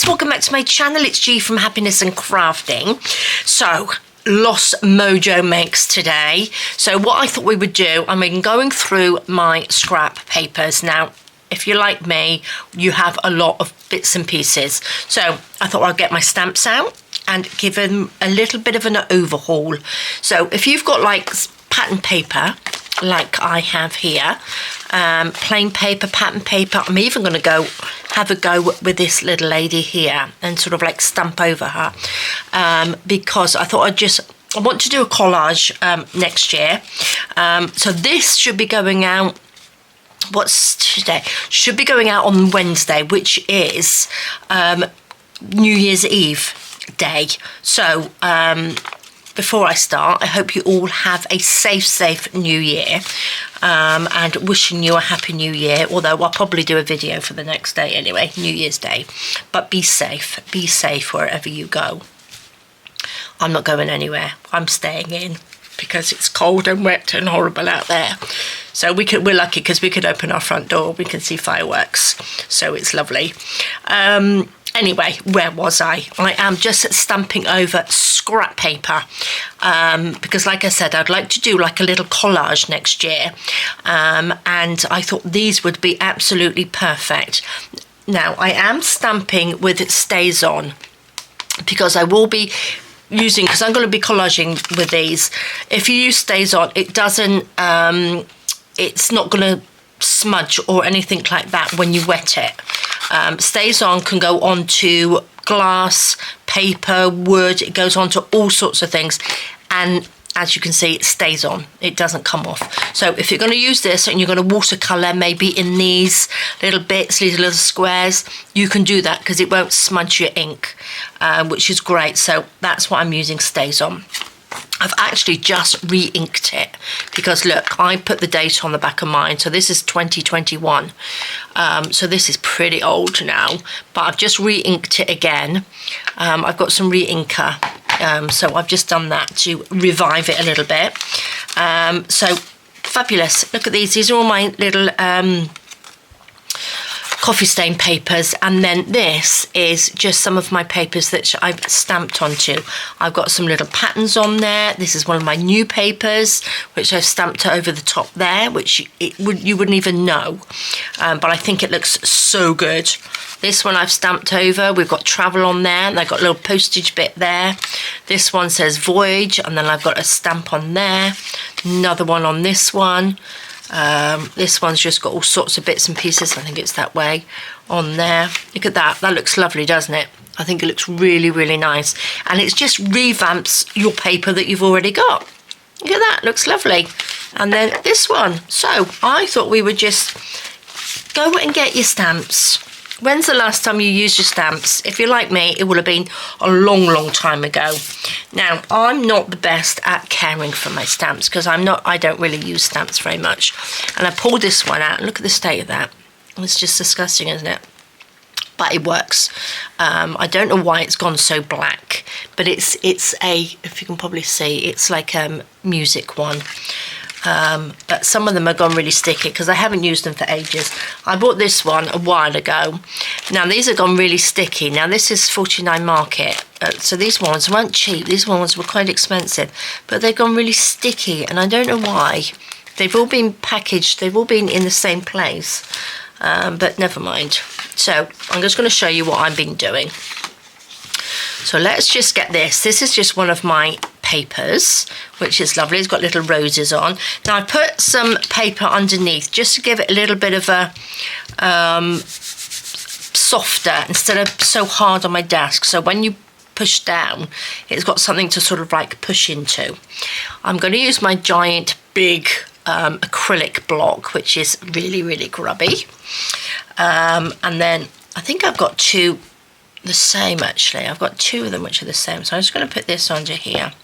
guys, welcome back to my channel. It's G from Happiness and Crafting. So, Lost Mojo makes today. So what I thought we would do, I mean, going through my scrap papers. Now, if you're like me, you have a lot of bits and pieces. So I thought I'd get my stamps out and give them a little bit of an overhaul. So if you've got like pattern paper, like I have here, plain paper, pattern paper, I'm even going to have a go with this little lady here and sort of like stamp over her, because I thought I want to do a collage next year. So this should be going out, what's today? Should be going out on Wednesday, which is New Year's Eve day. So before I start, I hope you all have a safe New Year, and wishing you a happy New Year, although I'll probably do a video for the next day anyway, New Year's Day. But be safe wherever you go. I'm not going anywhere, I'm staying in because it's cold and wet and horrible out there. So we're lucky because we could open our front door, we can see fireworks, so it's lovely. Anyway, where was I? I am just stamping over scrap paper, because like I said, I'd like to do like a little collage next year, and I thought these would be absolutely perfect. Now, I am stamping with Stays On because I will be using, because I'm going to be collaging with these. If you use Stays On, it doesn't, it's not going to smudge or anything like that when you wet it. Stays On can go on to glass, paper, wood, it goes on to all sorts of things, and as you can see, it stays on, it doesn't come off. So if you're going to use this and you're going to watercolour maybe in these little bits, these little squares, you can do that because it won't smudge your ink, which is great. So that's what I'm using, Stays On. I've actually just re-inked it because look, I put the date on the back of mine, so this is 2021, so this is pretty old now, but I've just re-inked it again. I've got some re-inker, so I've just done that to revive it a little bit. So fabulous, look at these are all my little coffee stain papers, and then this is just some of my papers that I've stamped onto. I've got some little patterns on there. This is one of my new papers which I've stamped over the top there, which you wouldn't even know, but I think it looks so good. This one I've stamped over, we've got travel on there, and I've got a little postage bit there. This one says voyage, and then I've got a stamp on there, another one on this one. This one's just got all sorts of bits and pieces, I think it's that way, on there. Look at that, that looks lovely, doesn't it? I think it looks really nice, and it just revamps your paper that you've already got. Look at that, looks lovely. And then this one. So I thought we would just go and get your stamps. When's the last time you used your stamps? If you're like me, it will have been a long time ago. Now, I'm not the best at caring for my stamps because I don't really use stamps very much. And I pulled this one out, and look at the state of that. It's just disgusting, isn't it? But it works. I don't know why it's gone so black, but it's a, if you can probably see, it's like a music one. But some of them have gone really sticky because I haven't used them for ages. I bought this one a while ago. Now these have gone really sticky. Now this is 49 Market, so these ones weren't cheap. These ones were quite expensive, but they've gone really sticky, and I don't know why. They've all been packaged, they've all been in the same place, but never mind. So I'm just going to show you what I've been doing. So let's just get this. This is just one of my papers, which is lovely. It's got little roses on. Now I put some paper underneath just to give it a little bit of a softer, instead of so hard on my desk. So when you push down, it's got something to sort of like push into. I'm going to use my giant big acrylic block, which is really grubby. And then I think I've got two the same, actually. I've got two of them which are the same, so I'm just going to put this onto here,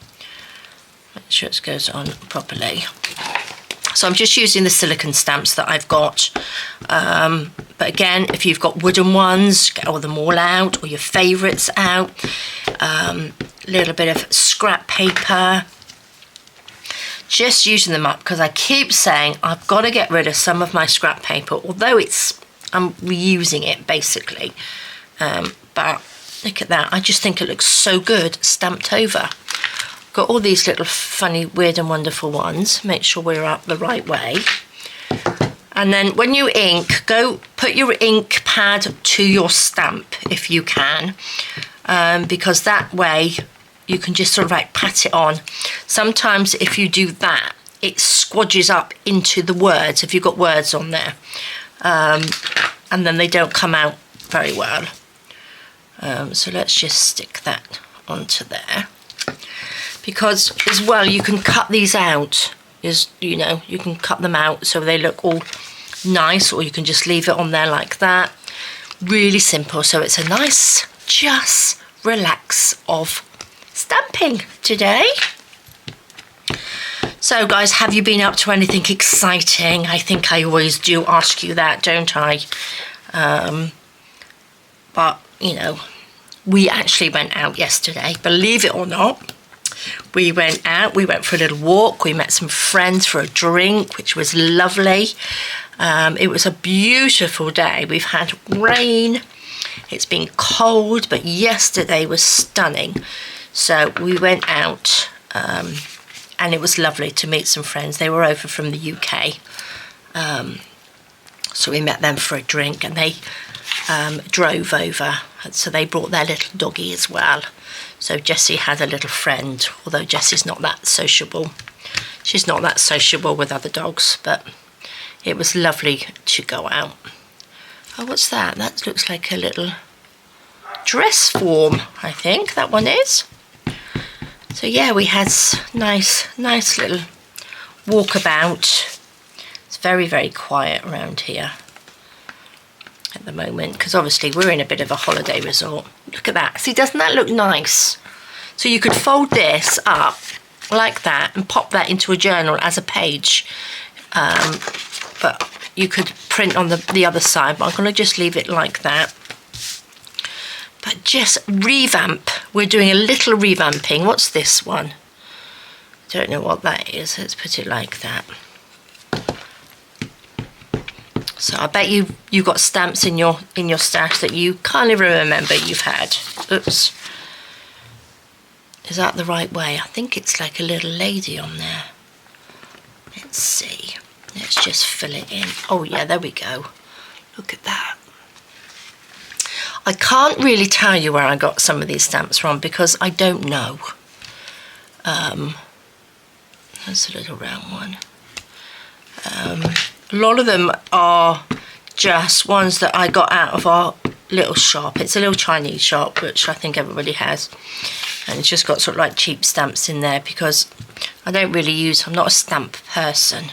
make sure it goes on properly. So I'm just using the silicone stamps that I've got, but again, if you've got wooden ones, get all them all out, or your favourites out. A little bit of scrap paper, just using them up because I keep saying I've got to get rid of some of my scrap paper, although I'm reusing it basically. But Look at that. I just think it looks so good stamped over. Got all these little funny, weird and wonderful ones. Make sure we're up the right way. And then when you ink, go put your ink pad to your stamp if you can, because that way you can just sort of like pat it on. Sometimes if you do that, it squodges up into the words if you've got words on there, and then they don't come out very well. So let's just stick that onto there, because as well you can cut these out, you know, you can cut them out so they look all nice, or you can just leave it on there like that. Really simple. So it's a nice just relax of stamping today. So guys, have you been up to anything exciting? I think I always do ask you that, don't I? But you know, we actually went out yesterday, believe it or not. We went out, we went for a little walk, we met some friends for a drink, which was lovely. It was a beautiful day. We've had rain, it's been cold, but yesterday was stunning. So we went out, and it was lovely to meet some friends. They were over from the UK. So we met them for a drink, and they drove over. So they brought their little doggy as well. So Jessie had a little friend, although Jessie's not that sociable. She's not that sociable with other dogs, but it was lovely to go out. Oh, what's that? That looks like a little dress form, I think that one is. So yeah, we had nice little walkabout. It's very, very quiet around here at the moment, because obviously we're in a bit of a holiday resort. Look at that. See, doesn't that look nice? So you could fold this up like that and pop that into a journal as a page, but you could print on the other side, but I'm going to just leave it like that. But just revamp. We're doing a little revamping. What's this one? Don't know what that is. Let's put it like that. So I bet you've got stamps in your stash that you can't even remember you've had. Oops. Is that the right way? I think it's like a little lady on there. Let's see. Let's just fill it in. Oh yeah, there we go. Look at that. I can't really tell you where I got some of these stamps from because I don't know. That's a little round one. A lot of them are just ones that I got out of our little shop. It's a little Chinese shop, which I think everybody has. And it's just got sort of like cheap stamps in there because I don't really use, I'm not a stamp person.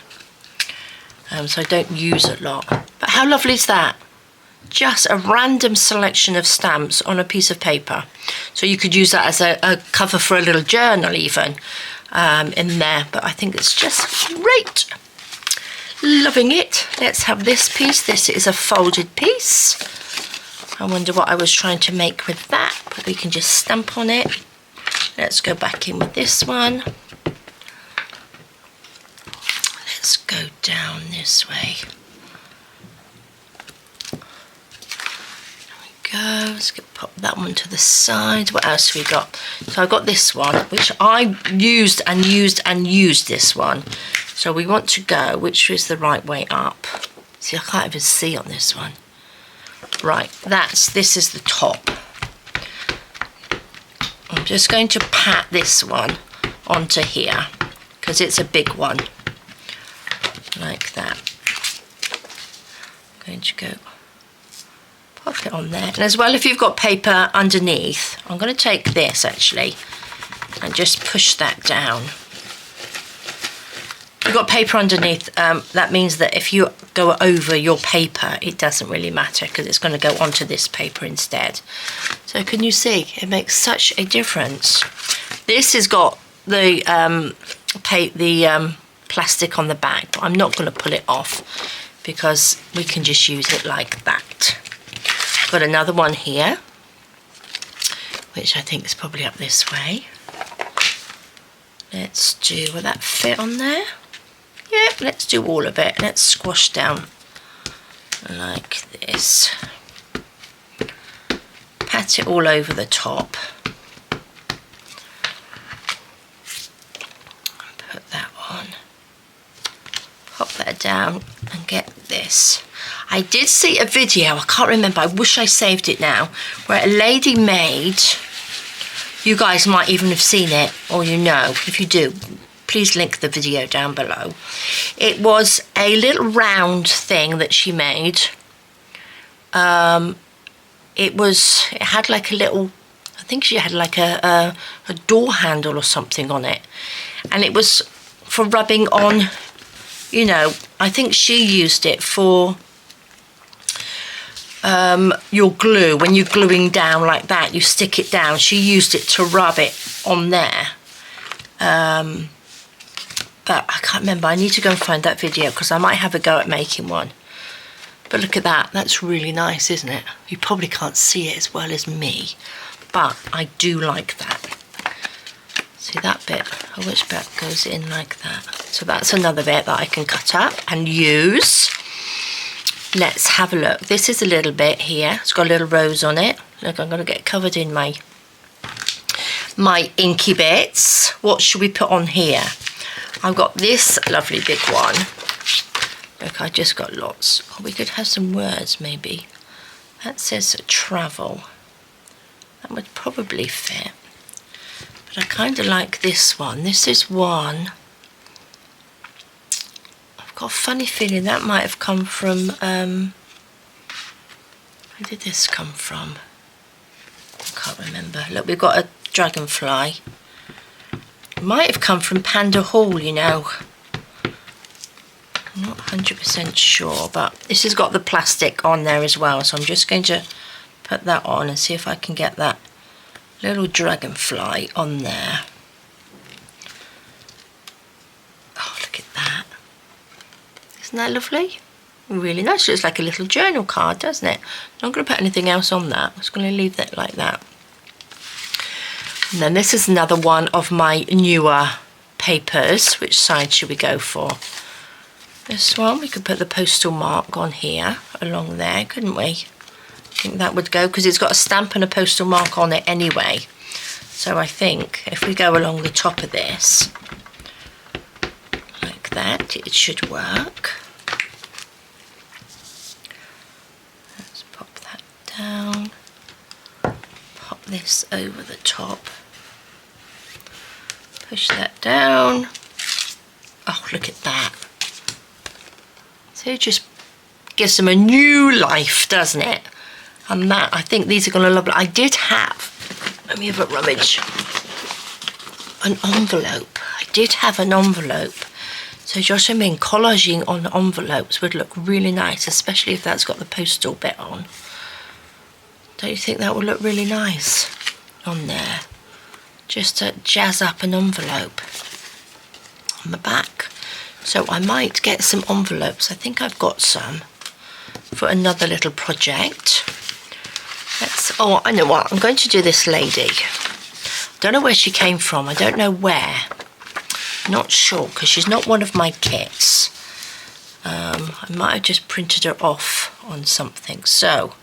So I don't use a lot. But how lovely is that? Just a random selection of stamps on a piece of paper. So you could use that as a cover for a little journal even in there. But I think it's just great. Loving it. Let's have this piece. This is a folded piece. I wonder what I was trying to make with that, but we can just stamp on it. Let's go back in with this one. Let's go down this way. There we go. Let's pop that one to the side. What else have we got? So I've got this one, which I used and used this one. So we want to go, which is the right way up. See, I can't even see on this one. Right, this is the top. I'm just going to pat this one onto here because it's a big one, like that. I'm going to go pop it on there. And as well, if you've got paper underneath, I'm going to take this actually and just push that down. You've got paper underneath, that means that if you go over your paper, it doesn't really matter because it's going to go onto this paper instead. So can you see? It makes such a difference. This has got the plastic on the back, but I'm not going to pull it off because we can just use it like that. I've got another one here, which I think is probably up this way. Let's do, will that fit on there? Yeah, let's do all of it. Let's squash down like this. Pat pat it all over the top. Put that on. Pop that down and get this. I did see a video, I can't remember, I wish I saved it now, where a lady made, you guys might even have seen it, or you know, if you do, please link the video down below. It was a little round thing that she made. It had like a little, I think she had like a door handle or something on it. And it was for rubbing on, you know, I think she used it for your glue. When you're gluing down like that, you stick it down. She used it to rub it on there. But I can't remember. I need to go and find that video because I might have a go at making one. But look at that. That's really nice, isn't it? You probably can't see it as well as me, but I do like that. See that bit? Oh, which bit goes in like that? So that's another bit that I can cut up and use. Let's have a look. This is a little bit here. It's got a little rose on it. Look, I'm going to get covered in my inky bits. What should we put on here? I've got this lovely big one. Look, I just got lots. Oh, we could have some words maybe. That says travel. That would probably fit. But I kind of like this one. This is one. I've got a funny feeling that might have come from, where did this come from? I can't remember. Look, we've got a dragonfly. It might have come from Panda Hall, you know. I'm not 100% sure, but this has got the plastic on there as well, so I'm just going to put that on and see if I can get that little dragonfly on there. Oh, look at that. Isn't that lovely? Really nice. It looks like a little journal card, doesn't it? I'm not going to put anything else on that. I'm just going to leave that like that. And then this is another one of my newer papers. Which side should we go for? This one, we could put the postal mark on here, along there, couldn't we? I think that would go, because it's got a stamp and a postal mark on it anyway. So I think if we go along the top of this, like that, it should work. Let's pop that down. Pop this over the top. Push that down. Oh, look at that. So it just gives them a new life, doesn't it? And that, I think these are going to love it. I did have, let me have a rummage, an envelope. I did have an envelope. So just, I mean, collaging on envelopes would look really nice, especially if that's got the postal bit on. Don't you think that would look really nice on there? Just to jazz up an envelope on the back. So I might get some envelopes. I think I've got some for another little project. Oh, I know what. I'm going to do this lady. Don't know where she came from. I don't know where. Not sure, because she's not one of my kits. I might have just printed her off on something. So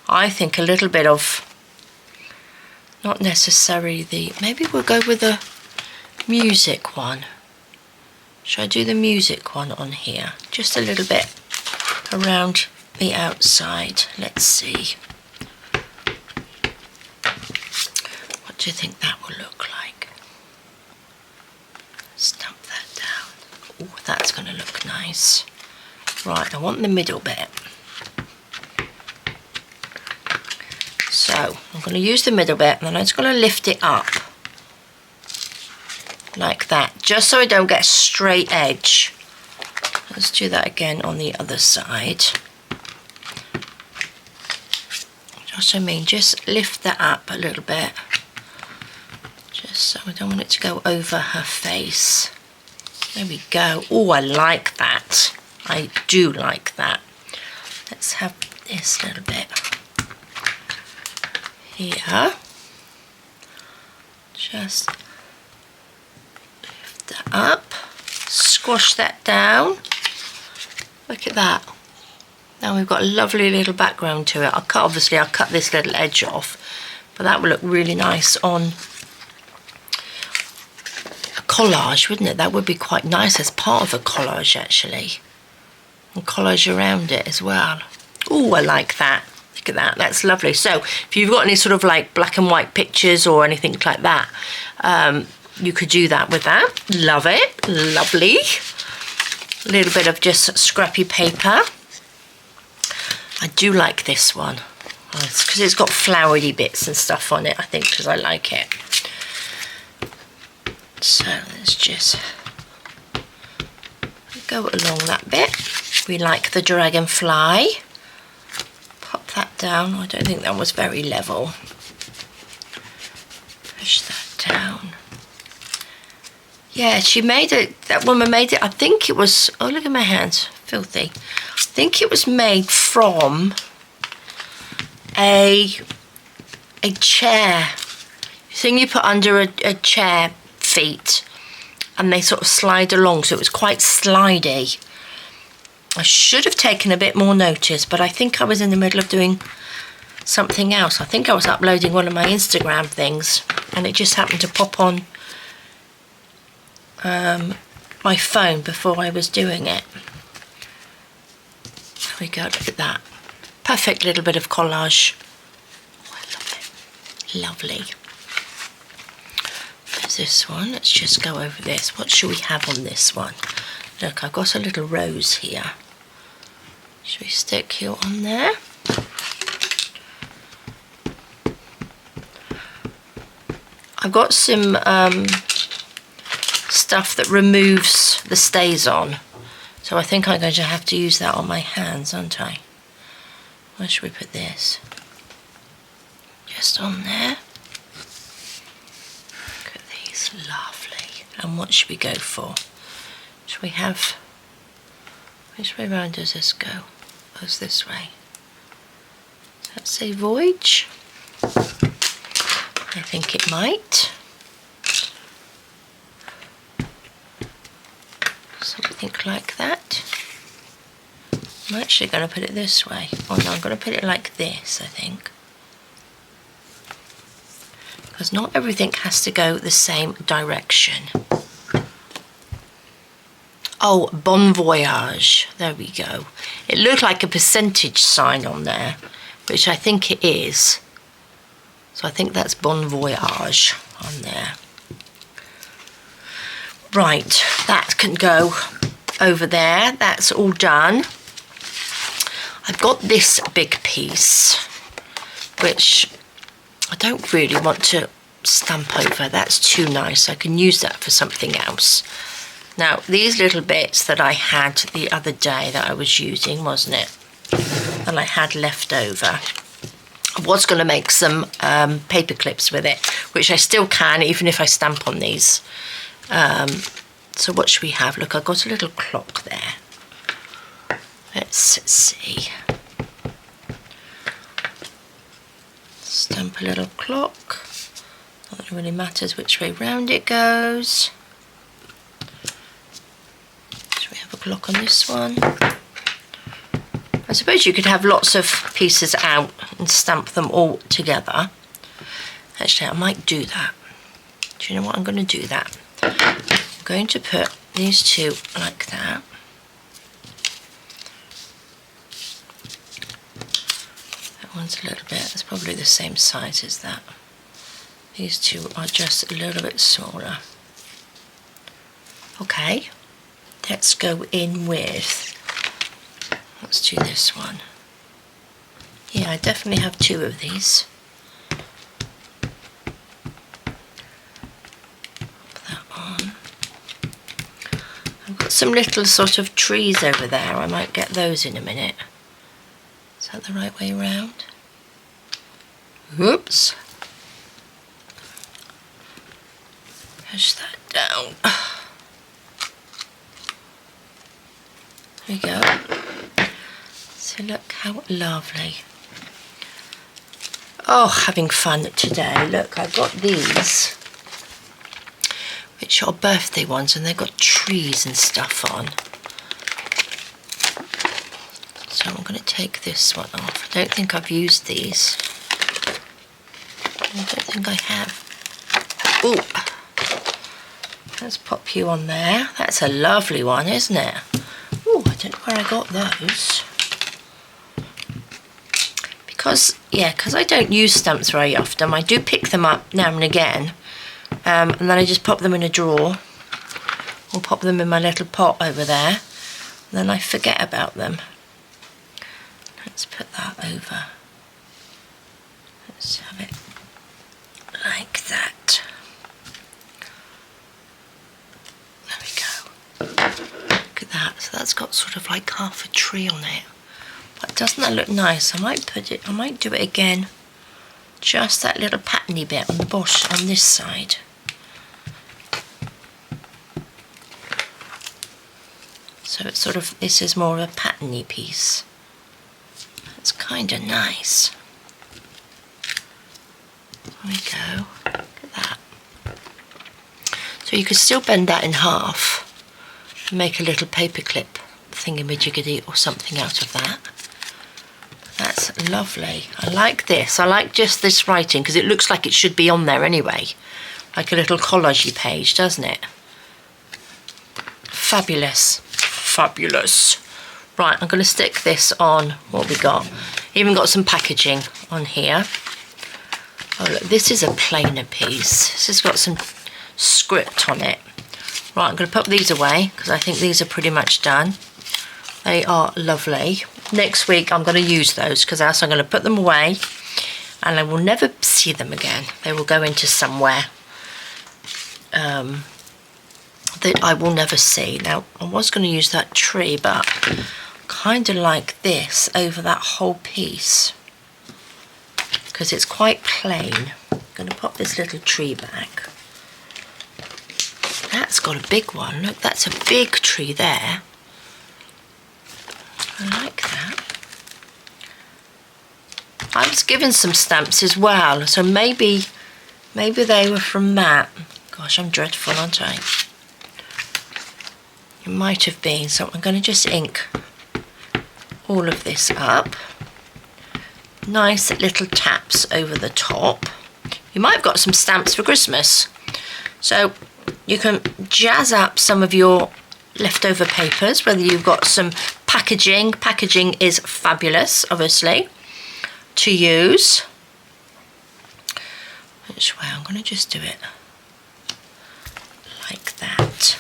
I think a little bit of, not necessarily the, maybe we'll go with the music one. Should I do the music one on here? Just a little bit around the outside. Let's see. What do you think that will look like? Stamp that down. Oh, that's going to look nice. Right, I want the middle bit. So I'm going to use the middle bit, and then I'm just going to lift it up. Like that, just so I don't get a straight edge. Let's do that again on the other side. Just, I mean, just lift that up a little bit. Just so I don't want it to go over her face. There we go. Oh, I like that. I do like that. Let's have this little bit here. Just that up, squash that down. Look at that. Now we've got a lovely little background to it. I'll cut this little edge off, But that would look really nice on a collage, wouldn't it? That would be quite nice as part of a collage, actually. And collage around it as well. Oh, I like that. Look at that, that's lovely. So if you've got any sort of like black and white pictures or anything like that, you could do that with that. Love it, lovely. A little bit of just scrappy paper. I do like this one. It's because it's got flowery bits and stuff on it, I think, because I like it. So let's just go along that bit. We like the dragonfly. Pop that down. I don't think that was very level. Push that down. Yeah, she made it, that woman made it, I think it was, oh look at my hands, filthy. I think it was made from a chair thing you put under a chair feet, and they sort of slide along, so it was quite slidey. I should have taken a bit more notice, but I think I was in the middle of doing something else. I think I was uploading one of my Instagram things, and it just happened to pop on my phone before I was doing it. There we go, look at that. Perfect little bit of collage. Oh, I love it. Lovely. There's this one. Let's just go over this. What should we have on this one? Look, I've got a little rose here. Should we stick you on there? I've got some stuff that removes the stays on, so I think I'm going to have to use that on my hands, aren't I? Where should we put this? Just on there. Look at these, lovely. And what should we go for? Should we have, which way round does this go? Goes this way. Does that say voyage? I think it might. Something like that. I'm actually going to put it this way. Oh no, I'm going to put it like this, I think. Because not everything has to go the same direction. Oh, bon voyage. There we go. It looked like a percentage sign on there, which I think it is. So I think that's bon voyage on there. Right, that can go over there. That's all done. I've got this big piece, which I don't really want to stamp over. That's too nice. I can use that for something else. Now, these little bits that I had the other day that I was using, wasn't it? And I had left over. I was going to make some paper clips with it, which I still can, even if I stamp on these. So what should we have? Look, I've got a little clock there. Let's see. Stamp a little clock. Not really matters which way round it goes. Should we have a clock on this one? I suppose you could have lots of pieces out and stamp them all together. Actually, I might do that. Do you know what? I'm going to do that. I'm going to put these two like that. That one's a little bit, it's probably the same size as that. These two are just a little bit smaller. Okay, let's go in with, let's do this one. Yeah, I definitely have two of these. Some little sort of trees over there. I might get those in a minute. Is that the right way around? Whoops. Push that down. There we go. So look how lovely. Oh, having fun today. Look, I've got these, which are birthday ones, and they've got trees and stuff on. So I'm going to take this one off. I don't think I've used these. I don't think I have. Ooh. Let's pop you on there. That's a lovely one, isn't it? Oh, I don't know where I got those. Because I don't use stamps very often. I do pick them up now and again. And then I just pop them in a drawer. Or pop them in my little pot over there. And then I forget about them. Let's put that over. Let's have it like that. There we go. Look at that. So that's got sort of like half a tree on it. But doesn't that look nice? I might do it again. Just that little patterny bit on the bush on this side. So it's sort of, this is more of a patterny piece. It's kind of nice. There we go. Look at that. So you could still bend that in half and make a little paperclip thingy-majiggity or something out of that. That's lovely. I like this. I like just this writing because it looks like it should be on there anyway. Like a little collagey page, doesn't it? Fabulous. Fabulous. Right, I'm going to stick this on. What we got? Even got some packaging on here. Oh look, this is a plainer piece. This has got some script on it. Right, I'm going to put these away because I think these are pretty much done. They are lovely. Next week I'm going to use those because else I'm going to put them away and I will never see them again. They will go into somewhere that I will never see. Now, I was going to use that tree, but kind of like this over that whole piece because it's quite plain. I'm going to pop this little tree back. That's got a big one. Look, that's a big tree there. I like that. I was given some stamps as well, so maybe they were from that. Gosh, I'm dreadful, aren't I? It might have been, so I'm going to just ink all of this up. Nice little taps over the top. You might have got some stamps for Christmas. So you can jazz up some of your leftover papers, whether you've got some packaging. Packaging is fabulous, obviously, to use. Which way? I'm going to just do it like that.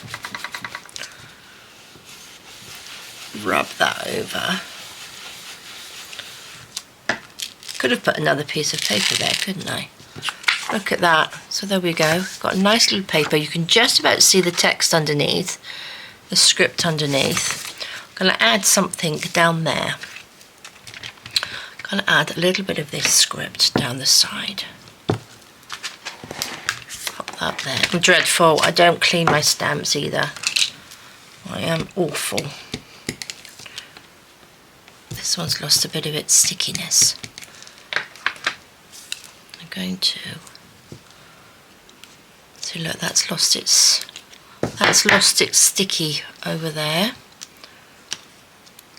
Rub that over. Could have put another piece of paper there, couldn't I? Look at that. So there we go. Got a nice little paper. You can just about see the text underneath, the script underneath. I'm going to add something down there. I'm going to add a little bit of this script down the side. Pop that there. I'm dreadful. I don't clean my stamps either. I am awful. This one's lost a bit of its stickiness. I'm going to... So look, that's lost its sticky over there.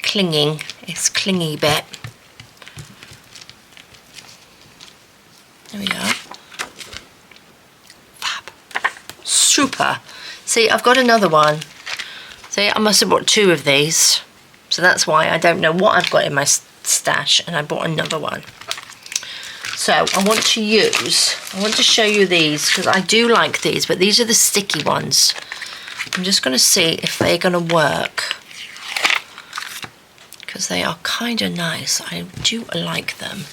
Clinging, it's clingy bit. There we go. Fab. Super. See, I've got another one. See, I must have bought 2 of these. So that's why I don't know what I've got in my stash, and I bought another one. So I want to show you these because I do like these, but these are the sticky ones. I'm just going to see if they're going to work because they are kind of nice. I do like them.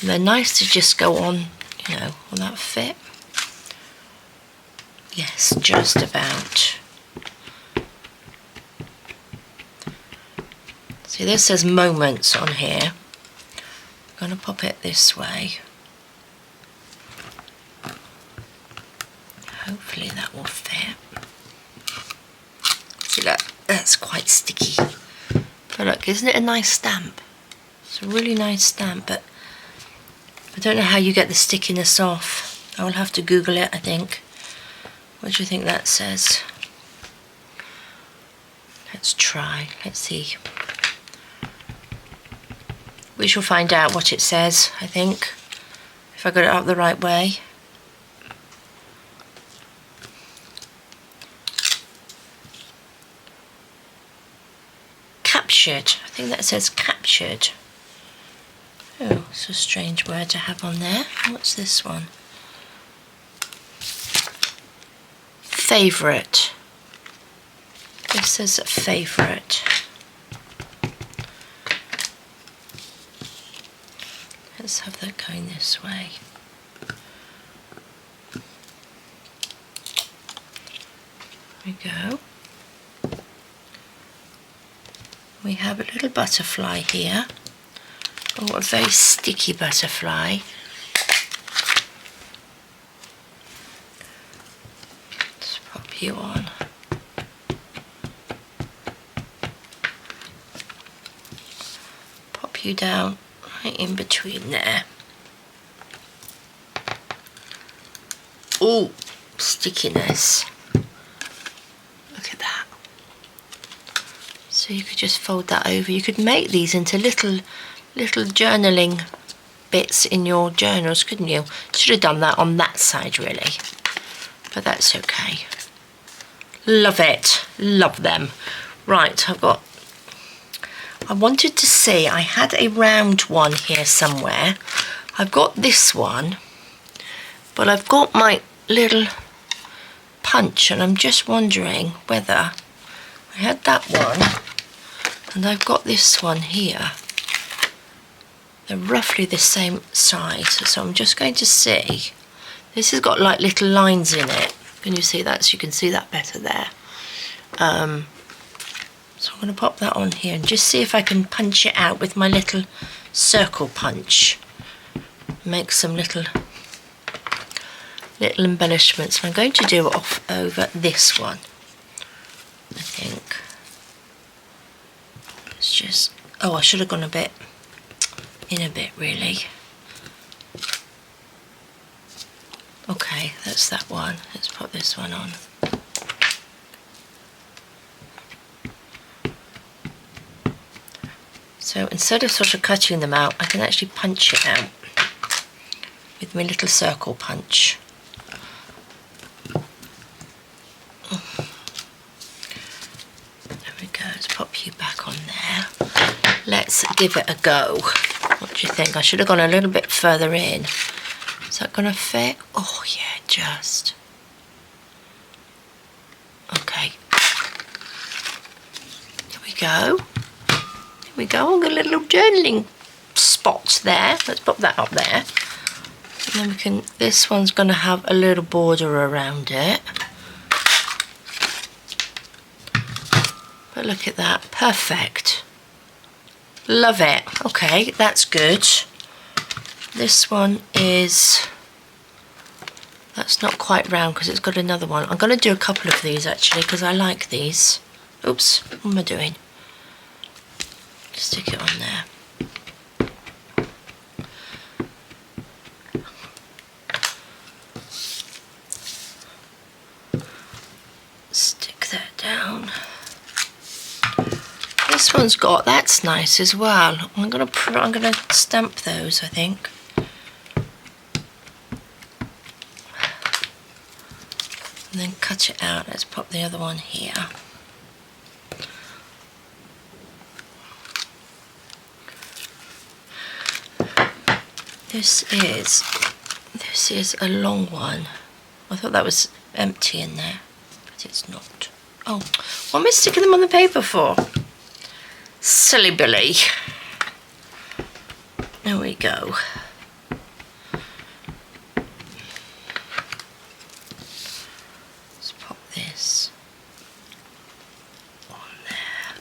And they're nice to just go on, you know. Will that fit? Yes, just about. See, this says moments on here. I'm going to pop it this way. Hopefully that will fit. See, look, that's quite sticky. But look, isn't it a nice stamp? It's a really nice stamp, but I don't know how you get the stickiness off. I will have to Google it, I think. What do you think that says? Let's try. Let's see. We shall find out what it says, I think. if I got it out the right way. Captured. I think that says captured. Oh, it's a strange word to have on there. What's this one? Favourite. This says favourite. Let's have that going this way. There we go. We have a little butterfly here. Oh, a very sticky butterfly. Let's pop you on. Pop you down right in between there. Oh, stickiness. Look at that. So you could just fold that over. You could make these into little journaling bits in your journals, couldn't you? Should have done that on that side really, but that's okay. Love it, love them. Right, I wanted to see, I had a round one here somewhere. I've got this one, but I've got my little punch, and I'm just wondering whether I had that one and I've got this one here. They're roughly the same size, so I'm just going to see. This has got like little lines in it. Can you see that? So you can see that better there. So I'm going to pop that on here and just see if I can punch it out with my little circle punch. Make some little embellishments. I'm going to do it off over this one, I think. It's just, oh, I should have gone a bit really. Okay, that's that one. Let's put this one on. So instead of sort of cutting them out, I can actually punch it out with my little circle punch. There we go, let's pop you back on there. Let's give it a go. What do you think? I should have gone a little bit further in. Is that going to fit? Oh yeah, just. Okay. There we go. There we go. I've got a little journaling spot there. Let's pop that up there. And then we can, this one's going to have a little border around it. But look at that. Perfect. Love it. Okay, that's good. This one is, that's not quite round because it's got another one. I'm going to do a couple of these actually because I like these. Oops, what am I doing? Stick it on there. Stick that down. This one's got, that's nice as well. I'm gonna stamp those, I think. And then cut it out. Let's pop the other one here. This is a long one. I thought that was empty in there, but it's not. Oh, what am I sticking them on the paper for? Silly Billy. There we go. Let's pop this on there.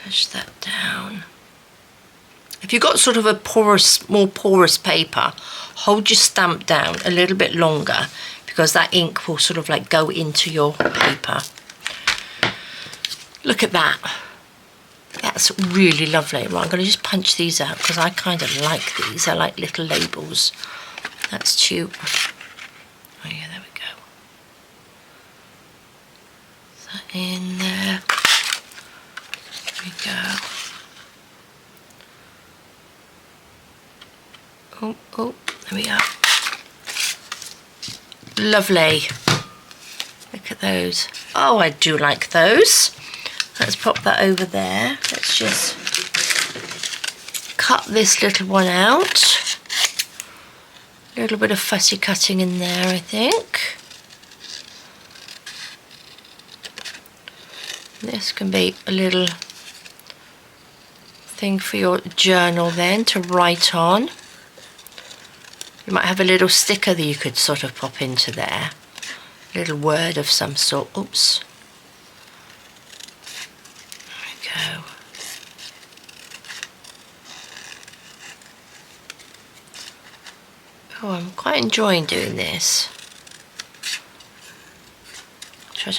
Push that down. If you've got sort of a porous, more porous paper, hold your stamp down a little bit longer because that ink will sort of like go into your paper. Look at that. That's really lovely. Right, I'm going to just punch these out because I kind of like these. I like little labels. That's too... Oh yeah, there we go. Is that in there? There we go. Oh, there we go. Lovely. Look at those. Oh, I do like those. Let's pop that over there. Let's just cut this little one out. A little bit of fussy cutting in there, I think. This can be a little thing for your journal then to write on. You might have a little sticker that you could sort of pop into there. A little word of some sort. Oops. There we go. Oh, I'm quite enjoying doing this.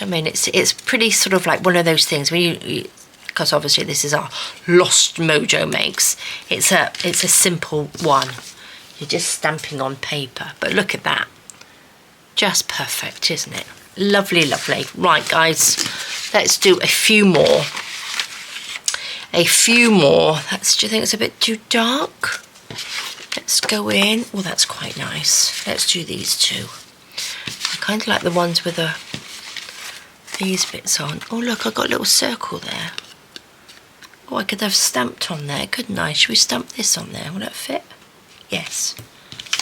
I mean, it's pretty sort of like one of those things when you because obviously this is our Lost Mojo makes. It's a simple one. You're just stamping on paper, but look at that, just perfect, isn't it? Lovely, lovely. Right, guys, let's do a few more. Do you think it's a bit too dark? Let's go in. Oh, that's quite nice. Let's do these two. I kind of like the ones with these bits on. Oh, look, I've got a little circle there. Oh, I could have stamped on there, couldn't I? Should we stamp this on there? Will that fit? Yes.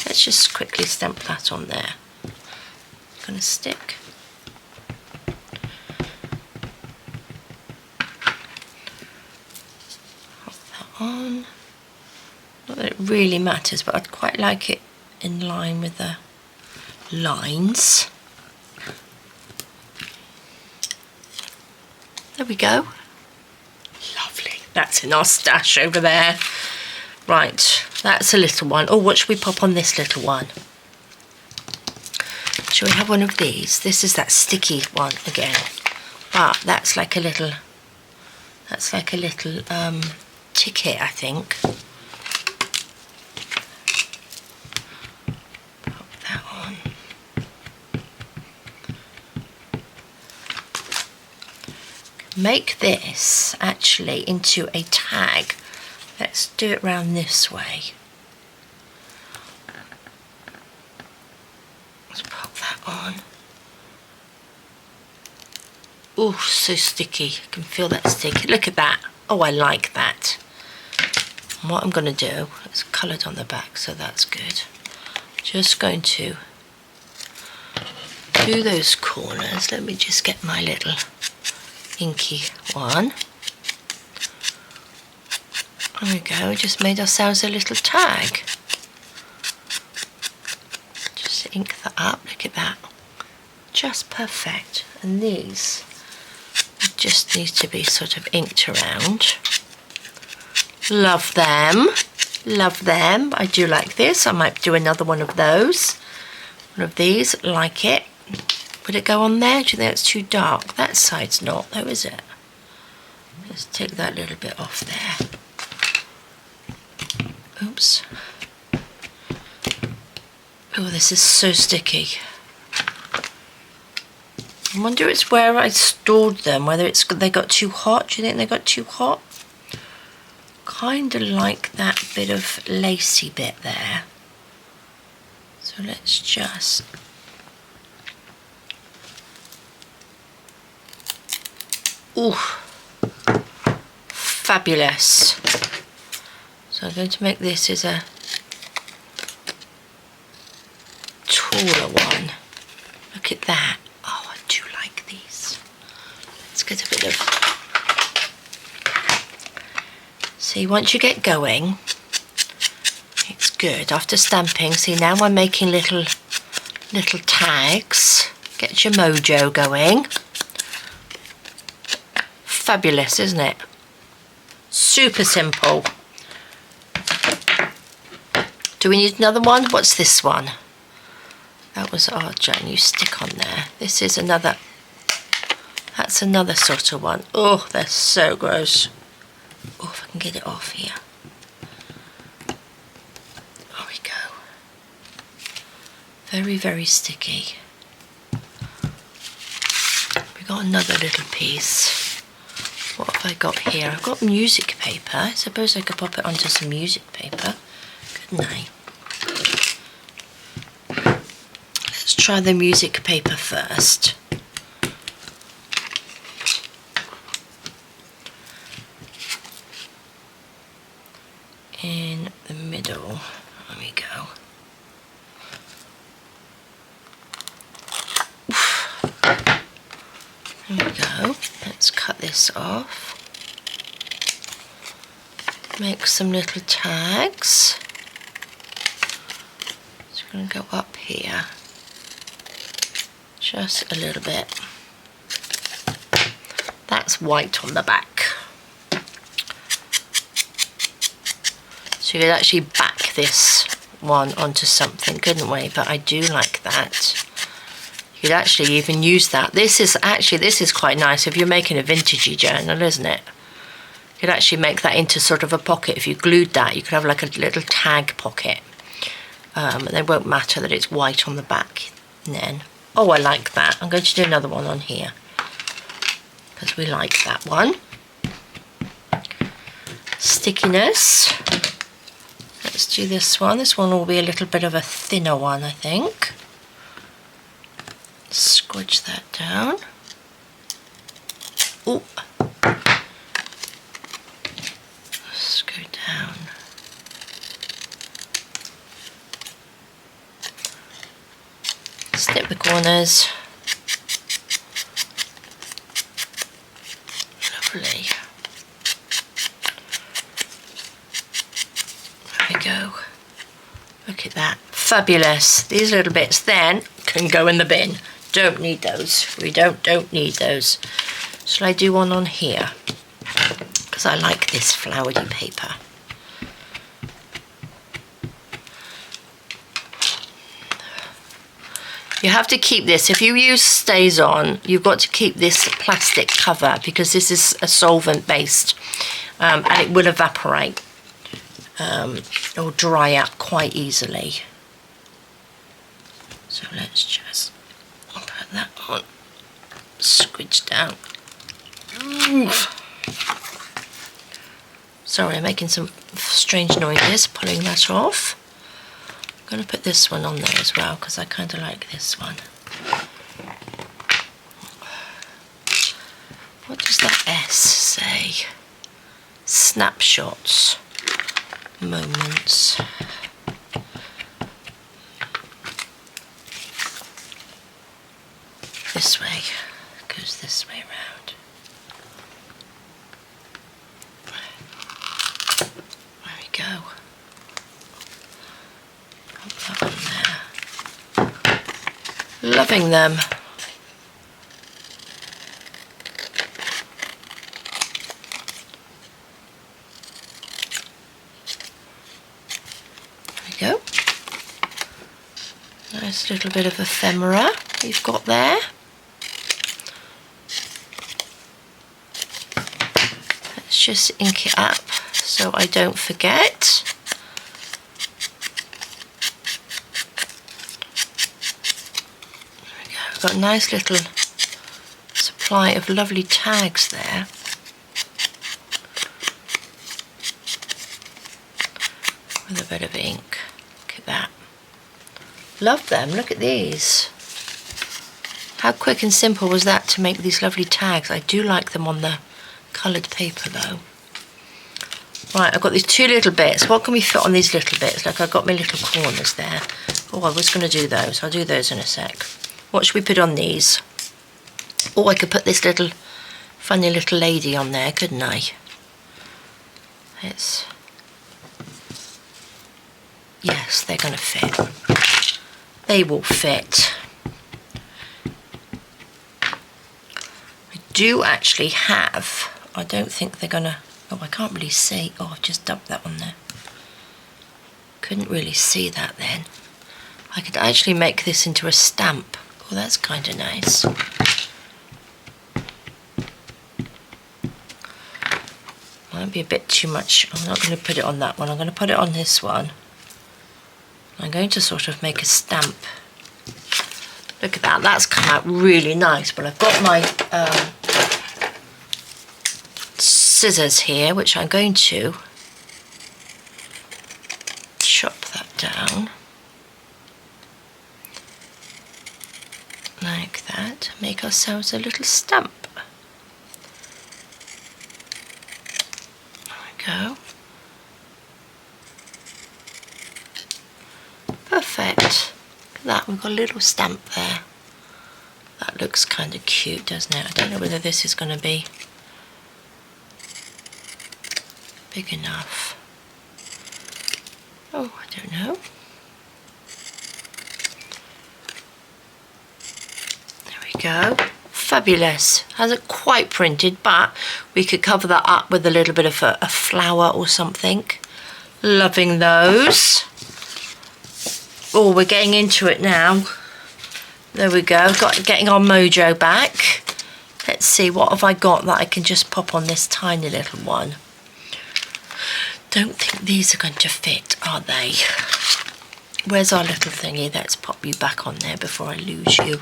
Let's just quickly stamp that on there. Gonna stick. Pop that on. Not that it really matters, but I'd quite like it in line with the lines. There we go. Lovely. That's in our stash over there. Right, that's a little one. Oh, what should we pop on this little one? Shall we have one of these? This is that sticky one again. But that's like a little ticket, I think. Pop that on. Make this actually into a tag. Let's do it round this way. Let's pop that on. Oh, so sticky. I can feel that sticky. Look at that. Oh, I like that. And what I'm going to do, it's coloured on the back, so that's good. Just going to do those corners. Let me just get my little inky one. There we go, we just made ourselves a little tag. Just ink that up, look at that. Just perfect. And these just need to be sort of inked around. Love them. Love them. I do like this. I might do another one of those. One of these, like it. Would it go on there? Do you think it's too dark? That side's not though, is it? Let's take that little bit off there. Oops. Oh, this is so sticky. I wonder it's where I stored them, whether they got too hot. Do you think they got too hot? Kind of like that bit of lacy bit there. So let's just... Ooh, fabulous. So I'm going to make this as a taller one. Look at that. Oh, I do like these. Let's get a bit of... See, once you get going, it's good. After stamping, see, now I'm making little tags. Get your Mojo going. Fabulous, isn't it? Super simple. Do we need another one? What's this one? That was our Jan, you stick on there. This is another, that's another sort of one. Oh, they're so gross. Oh, if I can get it off here. There we go. Very, very sticky. We got another little piece. What have I got here? I've got music paper. I suppose I could pop it onto some music paper, couldn't I? try the music paper first. In the middle, there we go. There we go. Let's cut this off. Make some little tags. It's going to go up here. Just a little bit. That's white on the back. So you could actually back this one onto something, couldn't we? But I do like that. You could actually even use that. This is quite nice if you're making a vintagey journal, isn't it? You could actually make that into sort of a pocket. If you glued that, you could have like a little tag pocket. And it won't matter that it's white on the back then. Oh, I like that. I'm going to do another one on here because we like that one. Stickiness. Let's do this one. This one will be a little bit of a thinner one, I think. Squidge that down. Oh. Let's go down. Snip the corners. Lovely. There we go. Look at that. Fabulous. These little bits then can go in the bin. Don't need those. We don't need those. Shall I do one on here? Because I like this flowery paper. You have to keep this. If you use Stays On, you've got to keep this plastic cover because this is a solvent based and it will evaporate or dry out quite easily. So let's just put that on, squidge down. Sorry, I'm making some strange noises pulling that off. I'm going to put this one on there as well because I kind of like this one. What does that S say? Snapshots, moments. This way, goes this way around. There we go. Put that on there. Loving them. There we go. Nice little bit of ephemera you've got there. Just ink it up so I don't forget. There we go. I've got a nice little supply of lovely tags there. With a bit of ink. Look at that. Love them. Look at these. How quick and simple was that to make these lovely tags? I do like them on the coloured paper though. Right, I've got these two little bits. What can we fit on these little bits? Like I've got my little corners there. Oh, I was going to do those. I'll do those in a sec. What should we put on these? Oh, I could put this little funny little lady on there, couldn't I? Yes, they're going to fit. They will fit. I do actually have, I don't think they're going to, oh, I can't really see. Oh, I've just dumped that one there. Couldn't really see that then. I could actually make this into a stamp. Oh, that's kind of nice. Might be a bit too much. I'm not going to put it on that one. I'm going to put it on this one. I'm going to sort of make a stamp. Look at that. That's come out really nice. But I've got my scissors here, which I'm going to chop that down. ourselves a little stamp. There we go. Perfect. Look at that, we've got a little stamp there. That looks kind of cute, doesn't it? I don't know whether this is going to be big enough. Oh, I don't know. There we go. Fabulous. Hasn't quite printed, but we could cover that up with a little bit of a flower or something. Loving those. Oh, we're getting into it now. There we go. Getting our mojo back. Let's see, what have I got that I can just pop on this tiny little one? Don't think these are going to fit, are they? Where's our little thingy? Let's pop you back on there before I lose you.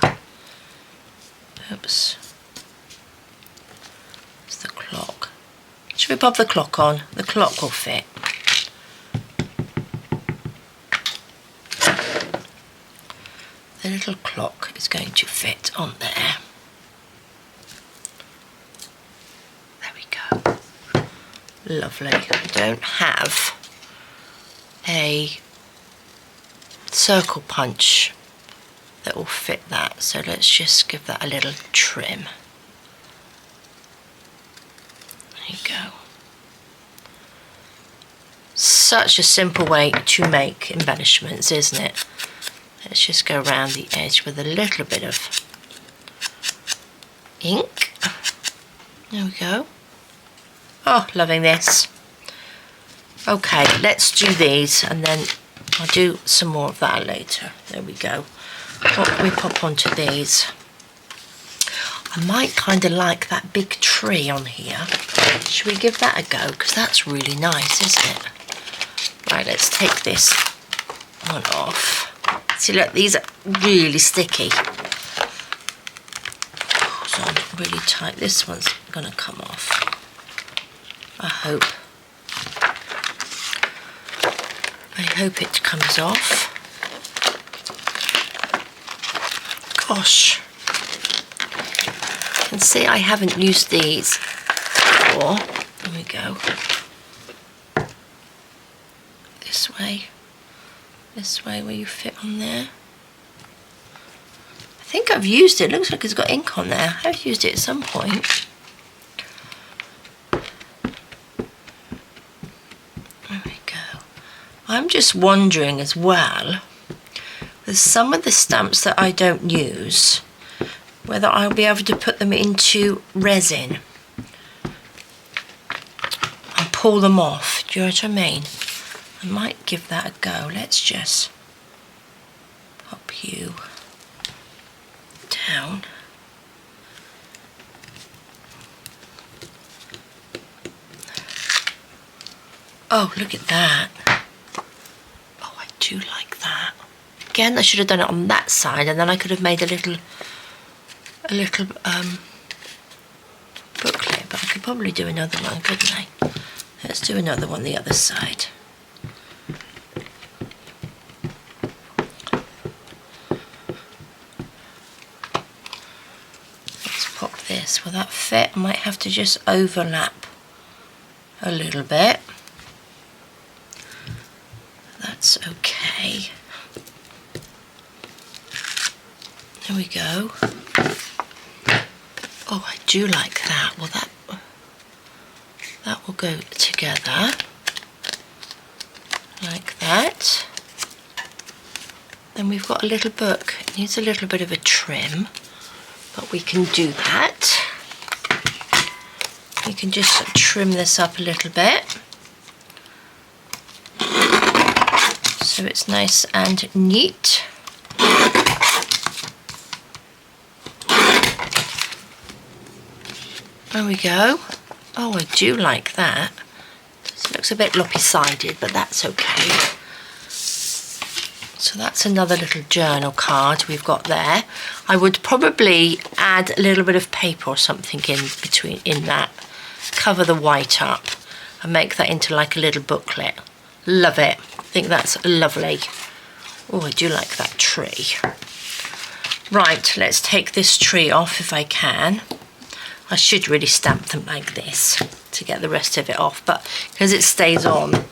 Oops. It's the clock. Should we pop the clock on? The clock will fit. The little clock is going to fit on there. There we go. Lovely. I don't have a circle punch that will fit that, so let's just give that a little trim. There you go. Such a simple way to make embellishments, isn't it? Let's just go around the edge with a little bit of ink. There we go. Oh, loving this. Okay, let's do these and then I'll do some more of that later. There we go. What can we pop onto these? I might kind of like that big tree on here. Should we give that a go? Because that's really nice, isn't it? Right, let's take this one off. See, look, these are really sticky. So I'm really tight. This one's going to come off. I hope. It comes off. Gosh. You can see I haven't used these before. There we go. This way where you fit on there. I think I've used it. It looks like it's got ink on there. I've used it at some point. There we go. I'm just wondering as well, with some of the stamps that I don't use, whether I'll be able to put them into resin and pull them off. Do you know what I mean? I might give that a go. Let's just pop you down. Oh, look at that. Oh, I do like that. Again, I should have done it on that side and then I could have made a little booklet, but I could probably do another one, couldn't I? Let's do another one the other side. Will that fit? I might have to just overlap a little bit. That's okay. There we go. Oh, I do like that. Well, that will go together like that. Then we've got a little book. It needs a little bit of a trim, but we can do that. We can just trim this up a little bit so it's nice and neat. There we go. Oh, I do like that. This looks a bit lopsided, but that's okay. So that's another little journal card we've got there. I would probably add a little bit of paper or something in that. Cover the white up and make that into like a little booklet. Love it. I think that's lovely. Oh, I do like that tree. Right, let's take this tree off if I can. I should really stamp them like this to get the rest of it off, but because it stays on,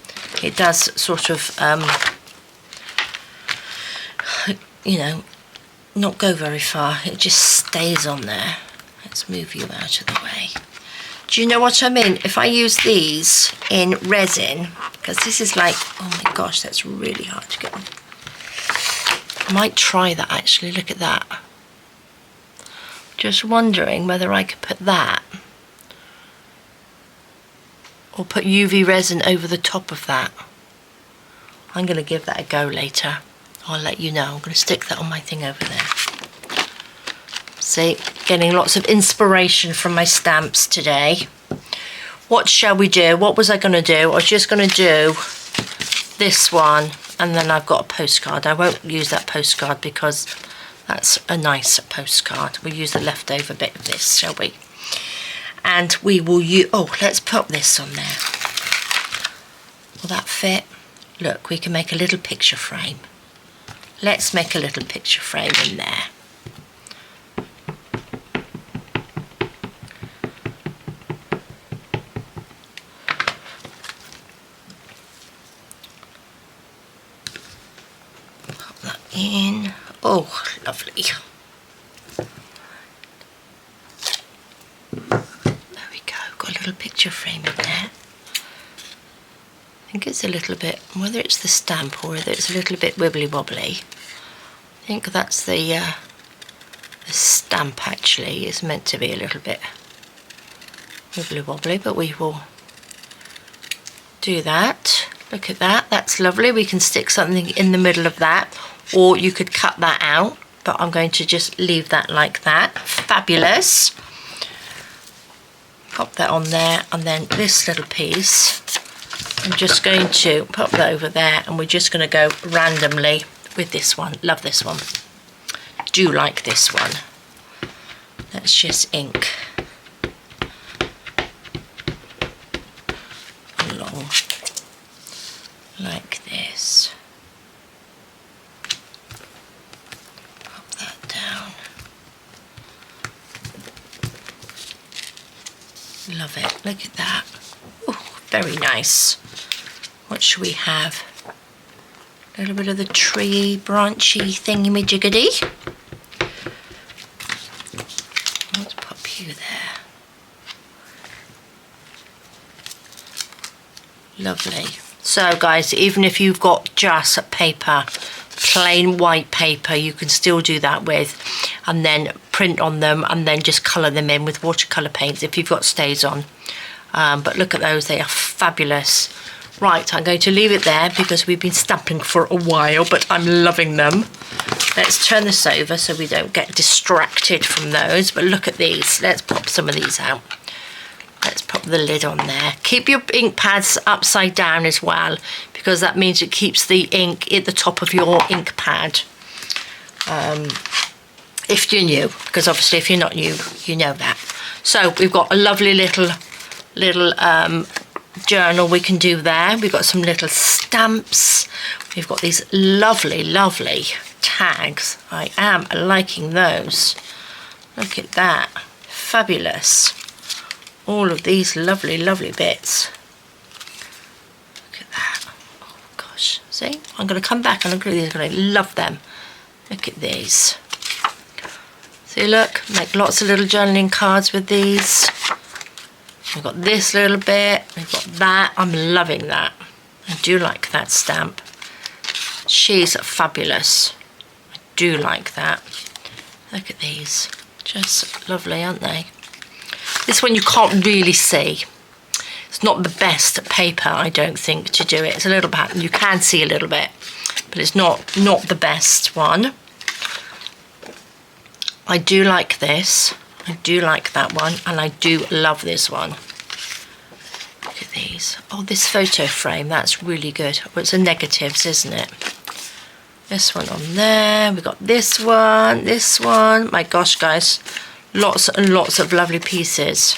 it does sort of, you know, not go very far. It just stays on there. Let's move you out of the way. Do you know what I mean? If I use these in resin, because this is like, oh my gosh, that's really hard to get on. I might try that actually, look at that. Just wondering whether I could put that or put UV resin over the top of that. I'm going to give that a go later. I'll let you know. I'm going to stick that on my thing over there. See, getting lots of inspiration from my stamps today. What shall we do? What was I going to do? I was just going to do this one, and then I've got a postcard. I won't use that postcard because that's a nice postcard. We'll use the leftover bit of this, shall we? And we will use, oh, let's put this on there. Will that fit? Look, we can make a little picture frame. Let's make a little picture frame in there. Pop that in. Oh, lovely. There we go, got a little picture frame in there. I think it's a little bit, whether it's the stamp or whether it's a little bit wibbly wobbly. I think that's the stamp actually is meant to be a little bit wibbly wobbly, but we will do that. Look at that, that's lovely. We can stick something in the middle of that, or you could cut that out, but I'm going to just leave that like that. Fabulous. Pop that on there, and then this little piece, I'm just going to pop that over there, and we're just going to go randomly with this one. Love this one. Do like this one. Let's just ink along like this. Pop that down. Love it. Look at that. Oh, very nice. What should we have? A little bit of the tree branchy thingy-majiggy. Let's pop you there. Lovely. So guys, even if you've got just paper, plain white paper, you can still do that with, and then print on them and then just colour them in with watercolour paints if you've got stays on. But look at those, they are fabulous. Right, I'm going to leave it there because we've been stamping for a while, but I'm loving them. Let's turn this over so we don't get distracted from those. But look at these. Let's pop some of these out. Let's pop the lid on there. Keep your ink pads upside down as well, because that means it keeps the ink at the top of your ink pad. If you're new, because obviously if you're not new, you know that. So we've got a lovely little journal we can do there. We've got some little stamps. We've got these lovely tags. I am liking those. Look at that, fabulous. All of these lovely bits. Look at that. Oh gosh, see, I'm going to come back and look at these. I love them. Look at these. See, look, make lots of little journaling cards with these. We've got this little bit, we've got that. I'm loving that. I do like that stamp. She's fabulous. I do like that. Look at these. Just lovely, aren't they? This one you can't really see. It's not the best paper, I don't think, to do it. It's a little bit, you can see a little bit, but it's not the best one. I do like this. I do like that one, and I do love this one. Look at these. Oh, this photo frame, that's really good. Well, it's a negatives, isn't it? This one on there. We've got this one, this one. My gosh, guys, lots and lots of lovely pieces.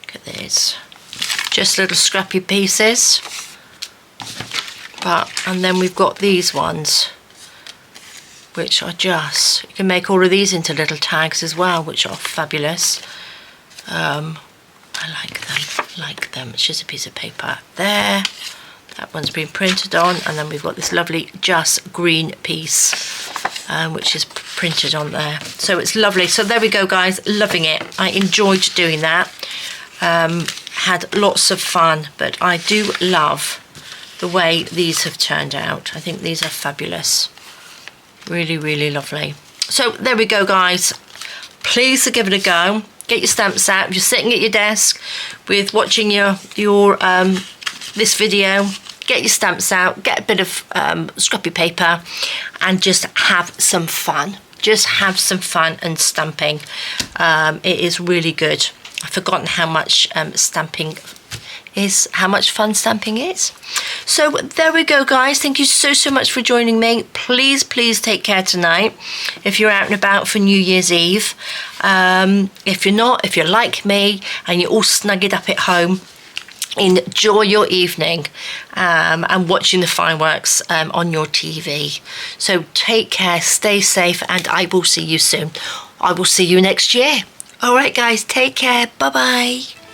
Look at these. Just little scrappy pieces. And then we've got these ones, which are just, you can make all of these into little tags as well, which are fabulous. I like them. It's just a piece of paper there. That one's been printed on, and then we've got this lovely just green piece, which is printed on there. So it's lovely. So there we go, guys. Loving it. I enjoyed doing that. Had lots of fun, but I do love the way these have turned out. I think these are fabulous. Really, really lovely. So there we go, guys. Please give it a go. Get your stamps out. If you're sitting at your desk with watching your this video, get your stamps out, get a bit of scrappy paper, and just have some fun. Just have some fun and stamping. It is really good. I've forgotten how much stamping is, how much fun stamping is. So there we go, guys. Thank you so much for joining me. Please take care tonight if you're out and about for New Year's Eve. If you're not, if you're like me and you're all snuggled up at home, enjoy your evening and watching the fireworks on your TV. So take care, stay safe, and I will see you soon. I will see you next year. All right, guys, take care. Bye-bye.